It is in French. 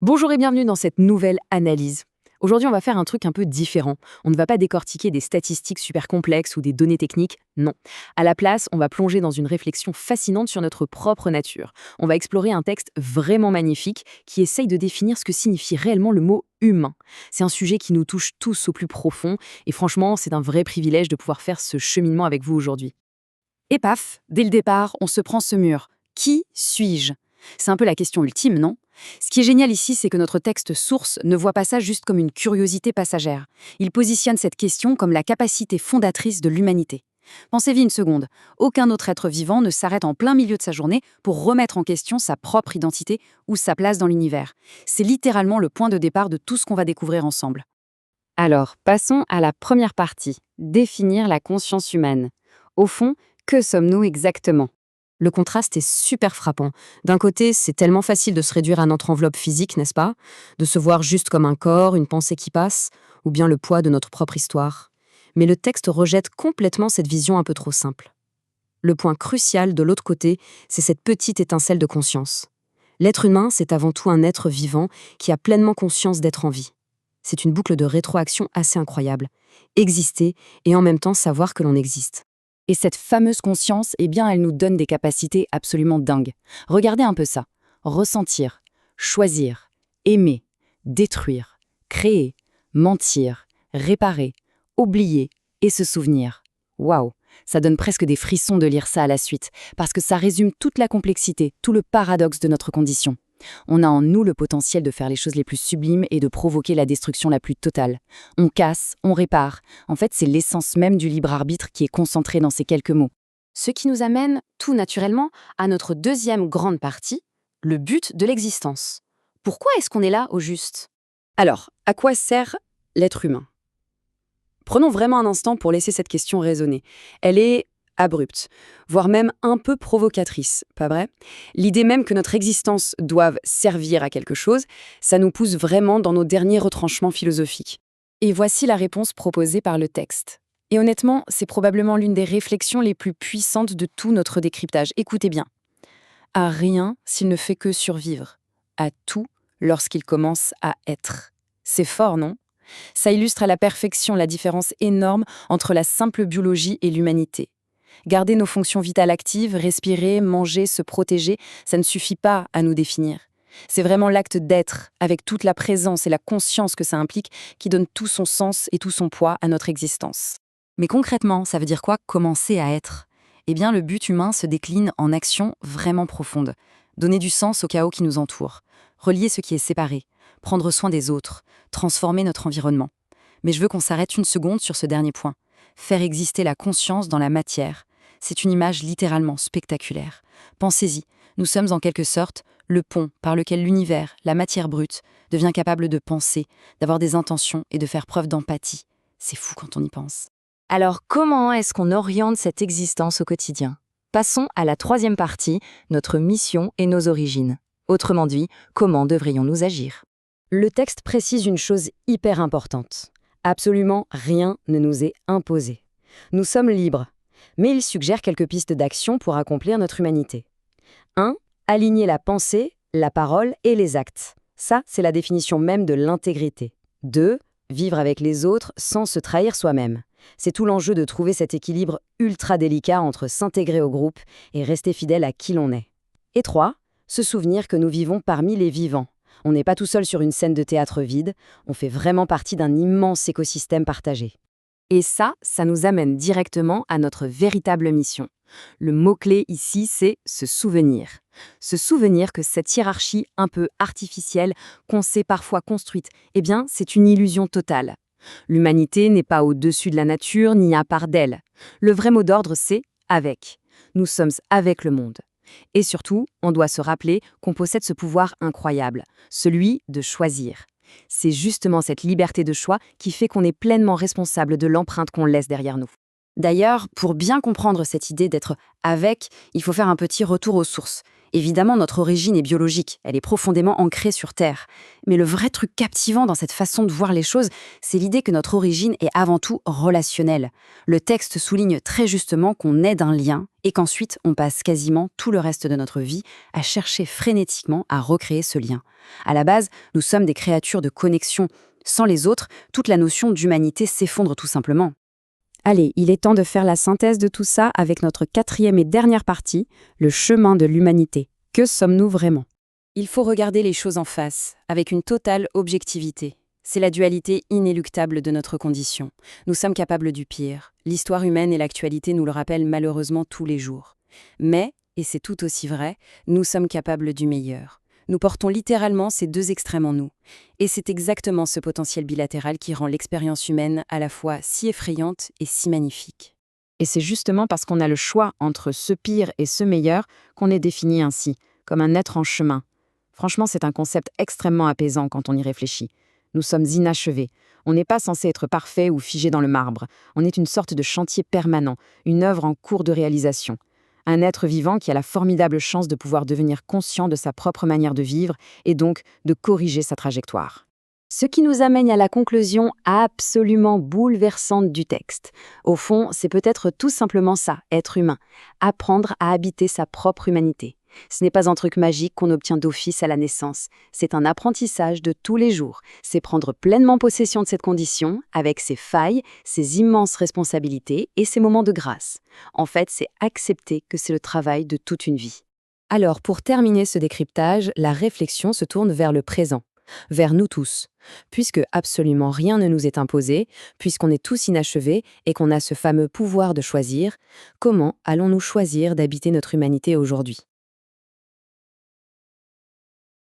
Bonjour et bienvenue dans cette nouvelle analyse. Aujourd'hui, on va faire un truc un peu différent. On ne va pas décortiquer des statistiques super complexes ou des données techniques, non. À la place, on va plonger dans une réflexion fascinante sur notre propre nature. On va explorer un texte vraiment magnifique qui essaye de définir ce que signifie réellement le mot humain. C'est un sujet qui nous touche tous au plus profond et franchement, c'est un vrai privilège de pouvoir faire ce cheminement avec vous aujourd'hui. Et paf, dès le départ, on se prend ce mur. Qui suis-je? C'est un peu la question ultime, non? Ce qui est génial ici, c'est que notre texte source ne voit pas ça juste comme une curiosité passagère. Il positionne cette question comme la capacité fondatrice de l'humanité. Pensez-y une seconde. Aucun autre être vivant ne s'arrête en plein milieu de sa journée pour remettre en question sa propre identité ou sa place dans l'univers. C'est littéralement le point de départ de tout ce qu'on va découvrir ensemble. Alors, passons à la première partie, définir la conscience humaine. Au fond, que sommes-nous exactement? Le contraste est super frappant. D'un côté, c'est tellement facile de se réduire à notre enveloppe physique, n'est-ce pas? De se voir juste comme un corps, une pensée qui passe, ou bien le poids de notre propre histoire. Mais le texte rejette complètement cette vision un peu trop simple. Le point crucial de l'autre côté, c'est cette petite étincelle de conscience. L'être humain, c'est avant tout un être vivant qui a pleinement conscience d'être en vie. C'est une boucle de rétroaction assez incroyable. Exister et en même temps savoir que l'on existe. Et cette fameuse conscience, eh bien, elle nous donne des capacités absolument dingues. Regardez un peu ça. Ressentir, choisir, aimer, détruire, créer, mentir, réparer, oublier et se souvenir. Waouh, ça donne presque des frissons de lire ça à la suite, parce que ça résume toute la complexité, tout le paradoxe de notre condition. On a en nous le potentiel de faire les choses les plus sublimes et de provoquer la destruction la plus totale. On casse, on répare. En fait, c'est l'essence même du libre arbitre qui est concentrée dans ces quelques mots. Ce qui nous amène, tout naturellement, à notre deuxième grande partie, le but de l'existence. Pourquoi est-ce qu'on est là, au juste? Alors, à quoi sert l'être humain? Prenons vraiment un instant pour laisser cette question résonner. Elle est abrupte, voire même un peu provocatrice, pas vrai? L'idée même que notre existence doive servir à quelque chose, ça nous pousse vraiment dans nos derniers retranchements philosophiques. Et voici la réponse proposée par le texte. Et honnêtement, c'est probablement l'une des réflexions les plus puissantes de tout notre décryptage. Écoutez bien. À rien s'il ne fait que survivre. À tout lorsqu'il commence à être. C'est fort, non? Ça illustre à la perfection la différence énorme entre la simple biologie et l'humanité. Garder nos fonctions vitales actives, respirer, manger, se protéger, ça ne suffit pas à nous définir. C'est vraiment l'acte d'être, avec toute la présence et la conscience que ça implique, qui donne tout son sens et tout son poids à notre existence. Mais concrètement, ça veut dire quoi commencer à être? Eh bien, le but humain se décline en actions vraiment profondes. Donner du sens au chaos qui nous entoure, relier ce qui est séparé, prendre soin des autres, transformer notre environnement. Mais je veux qu'on s'arrête une seconde sur ce dernier point. Faire exister la conscience dans la matière, c'est une image littéralement spectaculaire. Pensez-y, nous sommes en quelque sorte le pont par lequel l'univers, la matière brute, devient capable de penser, d'avoir des intentions et de faire preuve d'empathie. C'est fou quand on y pense. Alors, comment est-ce qu'on oriente cette existence au quotidien? Passons à la troisième partie, notre mission et nos origines. Autrement dit, comment devrions-nous agir? Le texte précise une chose hyper importante. Absolument rien ne nous est imposé. Nous sommes libres, mais il suggère quelques pistes d'action pour accomplir notre humanité. 1. Aligner la pensée, la parole et les actes. Ça, c'est la définition même de l'intégrité. 2. Vivre avec les autres sans se trahir soi-même. C'est tout l'enjeu de trouver cet équilibre ultra délicat entre s'intégrer au groupe et rester fidèle à qui l'on est. Et 3. Se souvenir que nous vivons parmi les vivants. On n'est pas tout seul sur une scène de théâtre vide, on fait vraiment partie d'un immense écosystème partagé. Et ça nous amène directement à notre véritable mission. Le mot-clé ici, c'est se souvenir. Se souvenir que cette hiérarchie un peu artificielle, qu'on s'est parfois construite, eh bien, c'est une illusion totale. L'humanité n'est pas au-dessus de la nature ni à part d'elle. Le vrai mot d'ordre, c'est « avec ». Nous sommes avec le monde. Et surtout, on doit se rappeler qu'on possède ce pouvoir incroyable, celui de choisir. C'est justement cette liberté de choix qui fait qu'on est pleinement responsable de l'empreinte qu'on laisse derrière nous. D'ailleurs, pour bien comprendre cette idée d'être « avec », il faut faire un petit retour aux sources. Évidemment, notre origine est biologique, elle est profondément ancrée sur Terre. Mais le vrai truc captivant dans cette façon de voir les choses, c'est l'idée que notre origine est avant tout relationnelle. Le texte souligne très justement qu'on est d'un lien et qu'ensuite on passe quasiment tout le reste de notre vie à chercher frénétiquement à recréer ce lien. À la base, nous sommes des créatures de connexion. Sans les autres, toute la notion d'humanité s'effondre tout simplement. Allez, il est temps de faire la synthèse de tout ça avec notre 4e et dernière partie, le chemin de l'humanité. Que sommes-nous vraiment ? Il faut regarder les choses en face, avec une totale objectivité. C'est la dualité inéluctable de notre condition. Nous sommes capables du pire. L'histoire humaine et l'actualité nous le rappellent malheureusement tous les jours. Mais, et c'est tout aussi vrai, nous sommes capables du meilleur. Nous portons littéralement ces deux extrêmes en nous. Et c'est exactement ce potentiel bilatéral qui rend l'expérience humaine à la fois si effrayante et si magnifique. Et c'est justement parce qu'on a le choix entre ce pire et ce meilleur qu'on est défini ainsi, comme un être en chemin. Franchement, c'est un concept extrêmement apaisant quand on y réfléchit. Nous sommes inachevés. On n'est pas censé être parfait ou figé dans le marbre. On est une sorte de chantier permanent, une œuvre en cours de réalisation. Un être vivant qui a la formidable chance de pouvoir devenir conscient de sa propre manière de vivre et donc de corriger sa trajectoire. Ce qui nous amène à la conclusion absolument bouleversante du texte. Au fond, c'est peut-être tout simplement ça, être humain, apprendre à habiter sa propre humanité. Ce n'est pas un truc magique qu'on obtient d'office à la naissance, c'est un apprentissage de tous les jours. C'est prendre pleinement possession de cette condition, avec ses failles, ses immenses responsabilités et ses moments de grâce. En fait, c'est accepter que c'est le travail de toute une vie. Alors, pour terminer ce décryptage, la réflexion se tourne vers le présent, vers nous tous. Puisque absolument rien ne nous est imposé, puisqu'on est tous inachevés et qu'on a ce fameux pouvoir de choisir, comment allons-nous choisir d'habiter notre humanité aujourd'hui ?